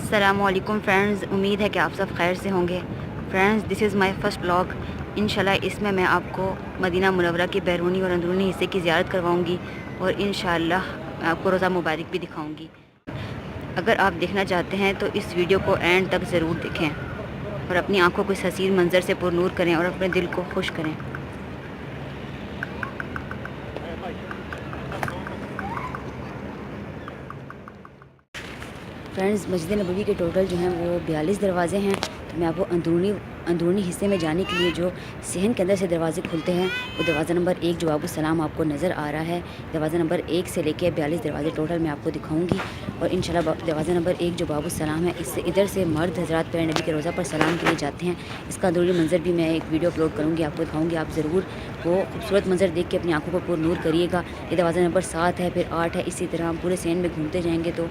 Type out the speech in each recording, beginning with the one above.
अस्सलामुअलैकुम फ्रेंड्स, उम्मीद है कि आप सब खैर से होंगे। Friends, this is my first blog. इंशाल्लाह इसमें मैं आपको मदीना मुनव्वरा के बैरूनी और अंदरूनी हिस्से की ज़ियारत करवाऊंगी और इंशाल्लाह आपको रोज़ा मुबारक भी दिखाऊंगी। अगर आप देखना चाहते हैं तो इस वीडियो को एंड तक ज़रूर देखें और अपनी आँखों को इस हसीन मंज़र से पुरनूर करें और अपने दिल को खुश करें। फ्रेंड्स, मस्जिद नबवी के टोटल जो हैं वो 42 दरवाज़े हैं। तो मैं आपको अंदरूनी हिस्से में जाने के लिए जो सहन के अंदर से दरवाज़े खुलते हैं वो दरवाज़ा नंबर 1 जो बाबुसलाम आपको नज़र आ रहा है। दरवाज़ा नंबर 1 से लेकर 42 दरवाज़े टोटल मैं आपको दिखाऊंगी और इंशाल्लाह दरवाज़ा नंबर 1 जो बाबुसलाम है, इससे इधर से मर्द हज़रात प्यारे नबी के रोज़ा पर सलाम के लिए जाते हैं। इसका अंदरूनी मंज़र भी मैं एक वीडियो अपलोड करूँगी, आपको दिखाऊँगी। आप ज़रूर वो खूबसूरत मंज़र देख के अपनी आँखों को पुरनूर करिएगा। ये दरवाज़ा नंबर 7 है, फिर 8 है। इसी तरह हम पूरे सहन में घूमते जाएँगे तो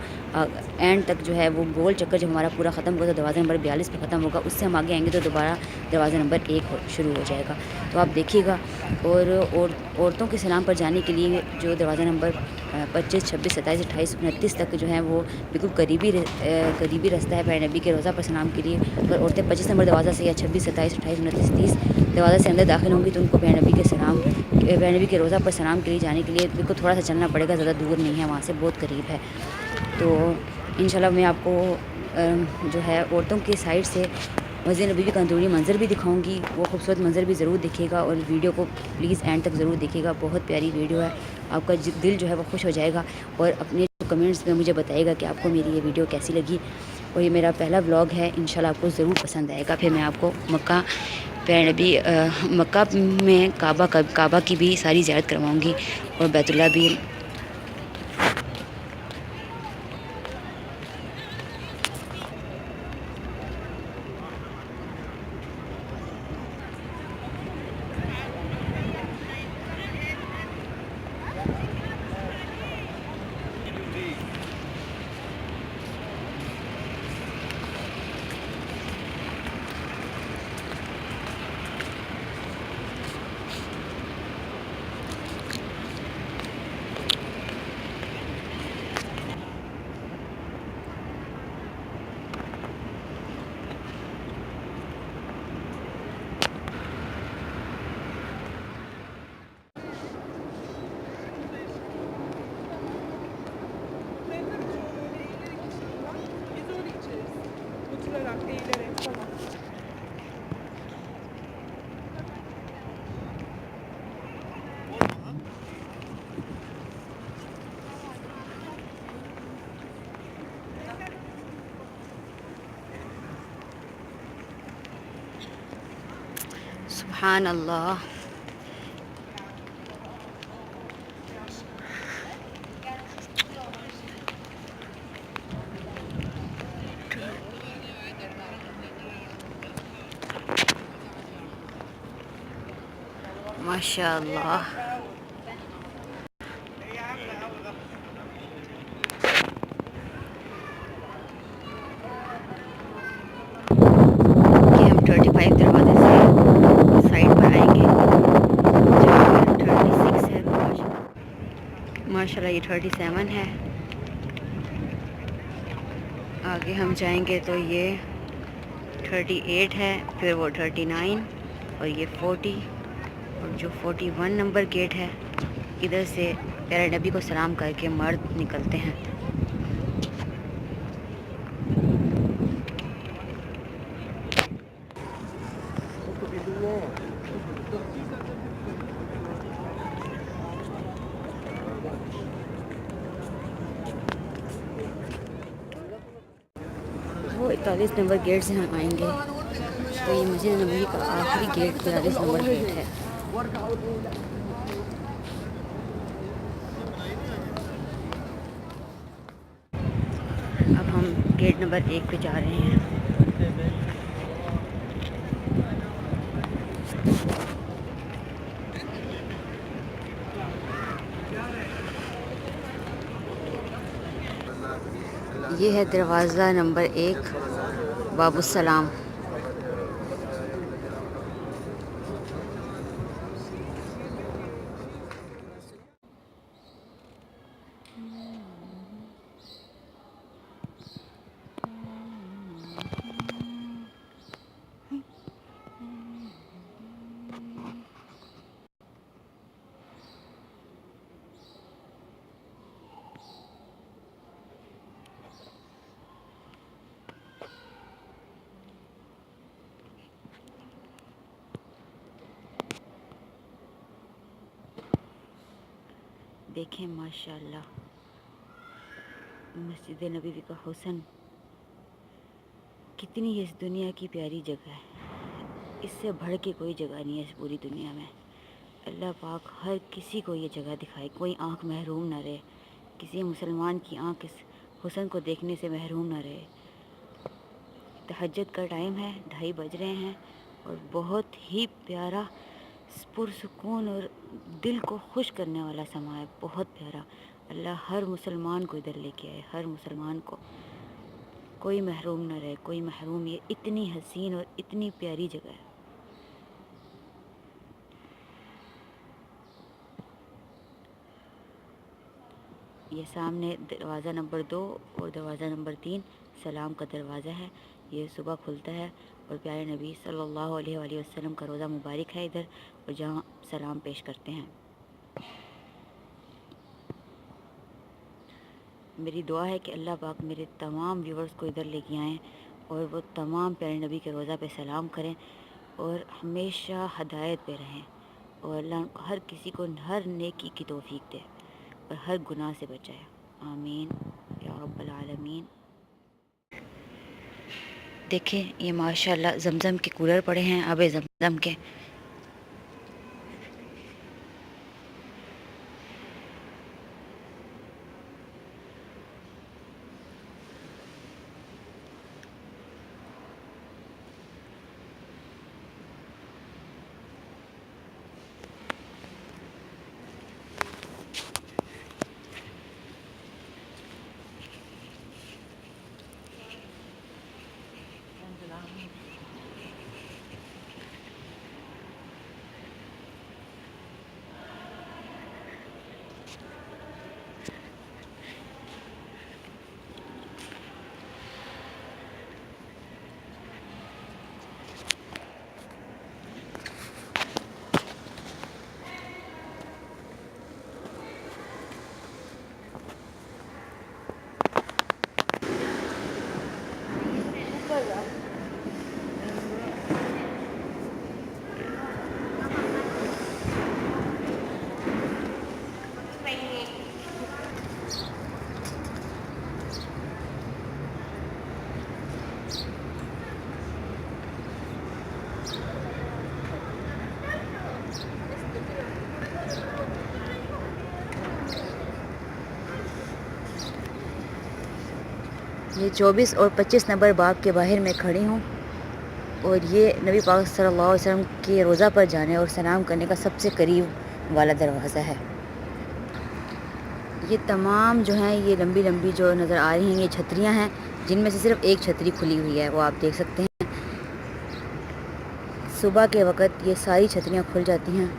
एंड तक जो है वो गोल चक्कर जब हमारा पूरा ख़त्म होगा तो दरवाज़ा नंबर 42 पे ख़त्म होगा। उससे हम आगे आएंगे तो दोबारा दरवाज़ा नंबर 1 शुरू हो जाएगा। तो आप देखिएगा। और औरतों के सलाम पर जाने के लिए जो दरवाज़ा नंबर 25, 26, 27, 28, 29 तक जो है वो बिल्कुल करीबी रास्ता है प्यारे नबी के रोज़ा पर सलाम के लिए। अगर औरतें 25 नंबर दरवाज़ा से या 26, 27, 28, 29, 30 दरवाज़ा से अंदर दाखिल होंगी तो उनको प्यारे नबी के रोज़ा पर सलाम के लिए जाने के लिए बिल्कुल थोड़ा सा चलना पड़ेगा, ज़्यादा दूर नहीं है, वहाँ से बहुत करीब है। तो इंशाल्लाह मैं आपको जो है औरतों के साइड से मस्जिद नबवी का अंदरूनी मंज़र भी दिखाऊंगी। वो खूबसूरत मंज़र भी ज़रूर देखिएगा और वीडियो को प्लीज़ एंड तक ज़रूर देखिएगा। बहुत प्यारी वीडियो है, आपका दिल जो है वो खुश हो जाएगा। और अपने कमेंट्स में मुझे बताइएगा कि आपको मेरी ये वीडियो कैसी लगी। और ये मेरा पहला व्लॉग है, इंशाल्लाह आपको ज़रूर पसंद आएगा। फिर मैं आपको मक्का में काबा की भी सारी ज़ियारत करवाऊँगी और बैतुल्लाह भी। सुभान अल्लाह। माशाअल्लाह। कि हम 35 दरवाजे से साइड पर आएंगे जहाँ 36 है। माशाल्लाह ये 37 है। आगे हम जाएंगे तो ये 38 है, फिर वो 39 और ये 40 और जो 41 नंबर गेट है, इधर से प्यारे नबी को सलाम करके मर्द निकलते हैं। वो 41 नंबर गेट से हम आएंगे तो ये मस्जिद नबवी का आखिरी गेट 42 नंबर गेट है। अब हम गेट नंबर 1 पे जा रहे हैं। ये है दरवाज़ा नंबर 1 बाबुसलाम। देखें माशाल्लाह मस्जिद नबवी का हुस्न, कितनी इस दुनिया की प्यारी जगह है। इससे बढ़ के कोई जगह नहीं है इस पूरी दुनिया में। अल्लाह पाक हर किसी को ये जगह दिखाए, कोई आँख महरूम ना रहे, किसी मुसलमान की आँख इस हुस्न को देखने से महरूम ना रहे। तहज्जुद का टाइम है, 2:30 बज रहे हैं और बहुत ही प्यारा पुरसुकून और दिल को खुश करने वाला समा है, बहुत प्यारा। अल्लाह हर मुसलमान को इधर लेके आए, हर मुसलमान को, कोई महरूम ना रहे, कोई महरूम। ये इतनी हसीन और इतनी प्यारी जगह है। ये सामने दरवाज़ा नंबर 2 और दरवाज़ा नंबर 3 सलाम का दरवाज़ा है। ये सुबह खुलता है और प्यारे नबी सल्लल्लाहु अलैहि वसल्लम का रोज़ा मुबारक है इधर, और जहाँ सलाम पेश करते हैं। मेरी दुआ है कि अल्लाह पाक मेरे तमाम व्यूवर्स को इधर लेके आएँ और वो तमाम प्यारे नबी के रोज़ा पे सलाम करें और हमेशा हदायत पे रहें, और अल्लाह हर किसी को हर नेकी की तौफीक दे और हर गुनाह से बचाए। आमीन या रब्बल आलमीन। देखें ये माशाल्लाह ज़मज़म के कूलर पड़े हैं, आबे ज़मज़म के। ये 24 और 25 नंबर बाग के बाहर मैं खड़ी हूँ, और ये नबी पाक सल्लल्लाहु अलैहि वसल्लम के रोज़ा पर जाने और सलाम करने का सबसे करीब वाला दरवाज़ा है। ये तमाम जो हैं ये लंबी लंबी जो नज़र आ रही हैं ये छतरियाँ हैं, जिनमें से सिर्फ एक छतरी खुली हुई है, वो आप देख सकते हैं। सुबह के वक़्त ये सारी छतरियाँ खुल जाती हैं